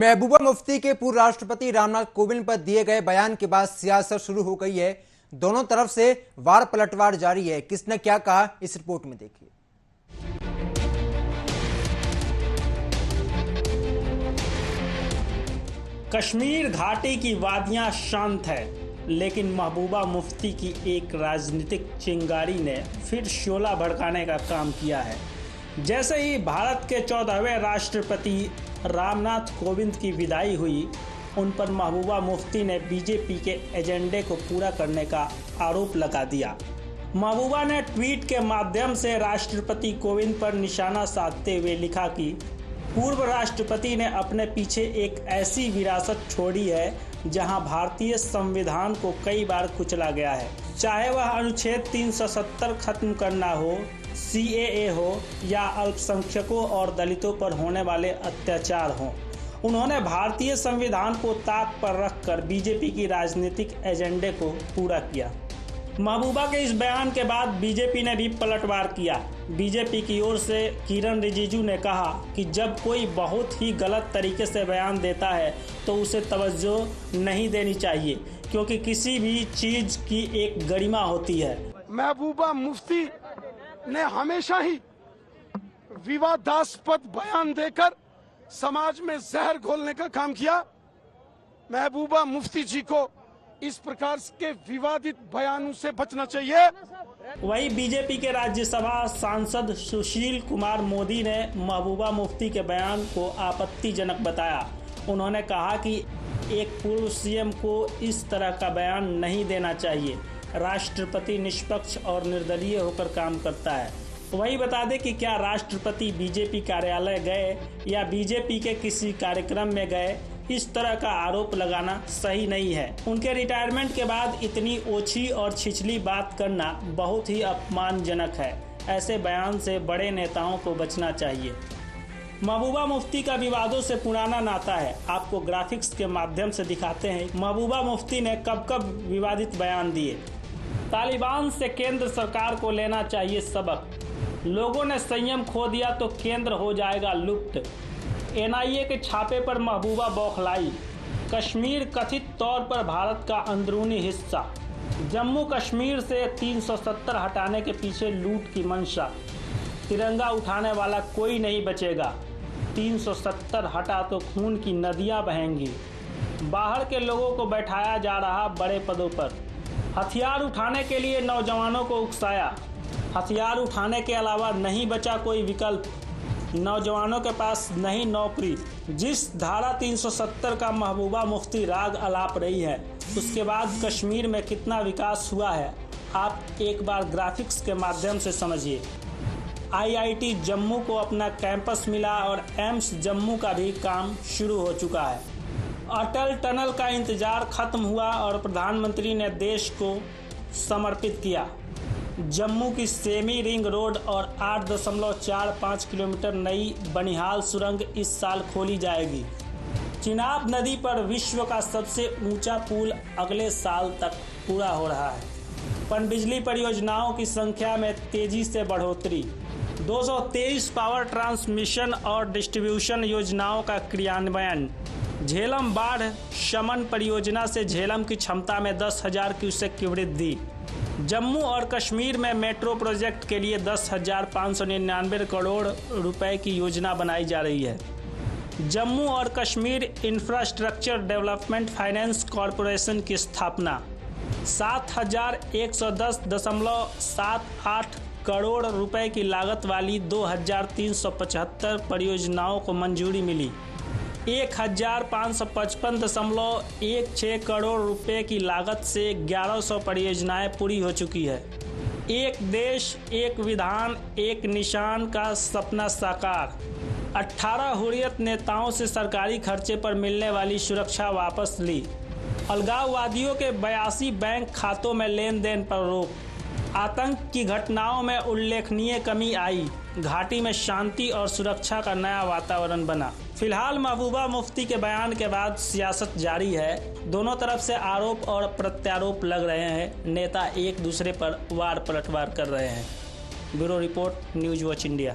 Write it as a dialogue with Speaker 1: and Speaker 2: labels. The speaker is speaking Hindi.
Speaker 1: महबूबा मुफ्ती के पूर्व राष्ट्रपति रामनाथ कोविंद पर दिए गए बयान के बाद सियासत शुरू हो गई है। दोनों तरफ से वार पलटवार जारी है। किसने क्या कहा, इस रिपोर्ट में देखिए।
Speaker 2: कश्मीर घाटी की वादियां शांत है, लेकिन महबूबा मुफ्ती की एक राजनीतिक चिंगारी ने फिर शोला भड़काने का काम किया है। जैसे ही भारत के 14वें राष्ट्रपति रामनाथ कोविंद की विदाई हुई, उन पर महबूबा मुफ्ती ने बीजेपी के एजेंडे को पूरा करने का आरोप लगा दिया। महबूबा ने ट्वीट के माध्यम से राष्ट्रपति कोविंद पर निशाना साधते हुए लिखा कि पूर्व राष्ट्रपति ने अपने पीछे एक ऐसी विरासत छोड़ी है जहां भारतीय संविधान को कई बार कुचला गया है, चाहे वह अनुच्छेद 370 खत्म करना हो, CAA हो या अल्पसंख्यकों और दलितों पर होने वाले अत्याचार हों। उन्होंने भारतीय संविधान को ताक पर रखकर बीजेपी की राजनीतिक एजेंडे को पूरा किया। महबूबा के इस बयान के बाद बीजेपी ने भी पलटवार किया। बीजेपी की ओर से किरण रिजिजू ने कहा कि जब कोई बहुत ही गलत तरीके से बयान देता है तो उसे तवज्जो नहीं देनी चाहिए, क्योंकि किसी भी चीज की एक गरिमा होती है।
Speaker 3: महबूबा मुफ्ती ने हमेशा ही विवादास्पद बयान देकर समाज में जहर घोलने का काम किया। महबूबा मुफ्ती जी को इस प्रकार के विवादित बयानों से बचना चाहिए।
Speaker 2: वहीं बीजेपी के राज्यसभा सांसद सुशील कुमार मोदी ने महबूबा मुफ्ती के बयान को आपत्तिजनक बताया। उन्होंने कहा कि एक पूर्व CM को इस तरह का बयान नहीं देना चाहिए। राष्ट्रपति निष्पक्ष और निर्दलीय होकर काम करता है। वही बता दें कि क्या राष्ट्रपति बीजेपी कार्यालय गए या बीजेपी के किसी कार्यक्रम में गए, इस तरह का आरोप लगाना सही नहीं है। उनके रिटायरमेंट के बाद इतनी ओछी और छिछली बात करना बहुत ही अपमानजनक है। ऐसे बयान से बड़े नेताओं को बचना चाहिए। महबूबा मुफ्ती का विवादों से पुराना नाता है। आपको ग्राफिक्स के माध्यम से दिखाते हैं महबूबा मुफ्ती ने कब कब विवादित बयान दिए। तालिबान से केंद्र सरकार को लेना चाहिए सबक। लोगों ने संयम खो दिया तो केंद्र हो जाएगा लुप्त। NIA के छापे पर महबूबा बौखलाई। कश्मीर कथित तौर पर भारत का अंदरूनी हिस्सा। जम्मू कश्मीर से 370 हटाने के पीछे लूट की मंशा। तिरंगा उठाने वाला कोई नहीं बचेगा। 370 हटा तो खून की नदियां बहेंगी। बाहर के लोगों को बैठाया जा रहा बड़े पदों पर। हथियार उठाने के लिए नौजवानों को उकसाया। हथियार उठाने के अलावा नहीं बचा कोई विकल्प। नौजवानों के पास नहीं नौकरी। जिस धारा 370 का महबूबा मुफ्ती राग अलाप रही है, उसके बाद कश्मीर में कितना विकास हुआ है, आप एक बार ग्राफिक्स के माध्यम से समझिए। IIT जम्मू को अपना कैंपस मिला और एम्स जम्मू का भी काम शुरू हो चुका है। अटल टनल का इंतजार खत्म हुआ और प्रधानमंत्री ने देश को समर्पित किया। जम्मू की सेमी रिंग रोड और 8.45 किलोमीटर नई बनिहाल सुरंग इस साल खोली जाएगी। चिनाब नदी पर विश्व का सबसे ऊंचा पुल अगले साल तक पूरा हो रहा है। पनबिजली परियोजनाओं की संख्या में तेजी से बढ़ोतरी। 223 पावर ट्रांसमिशन और डिस्ट्रीब्यूशन योजनाओं का क्रियान्वयन। झेलम बाढ़ शमन परियोजना से झेलम की क्षमता में 10,000 क्यूसेक की वृद्धि। जम्मू और कश्मीर में मेट्रो प्रोजेक्ट के लिए 10,599 करोड़ रुपए की योजना बनाई जा रही है। जम्मू और Kashmir infrastructure development finance corporation की स्थापना। 7,110.78 करोड़ रुपए की लागत वाली 2,375 परियोजनाओं को मंजूरी मिली। 1,555.16 करोड़ रुपए की लागत से 1100 परियोजनाएं पूरी हो चुकी है। एक देश एक विधान एक निशान का सपना साकार। 18 हुर्रियत नेताओं से सरकारी खर्चे पर मिलने वाली सुरक्षा वापस ली। अलगाववादियों के 82 बैंक खातों में लेन देन पर रोक। आतंक की घटनाओं में उल्लेखनीय कमी आई। घाटी में शांति और सुरक्षा का नया वातावरण बना। फिलहाल महबूबा मुफ्ती के बयान के बाद सियासत जारी है। दोनों तरफ से आरोप और प्रत्यारोप लग रहे हैं। नेता एक दूसरे पर वार पलटवार कर रहे हैं। Bureau report, news watch India.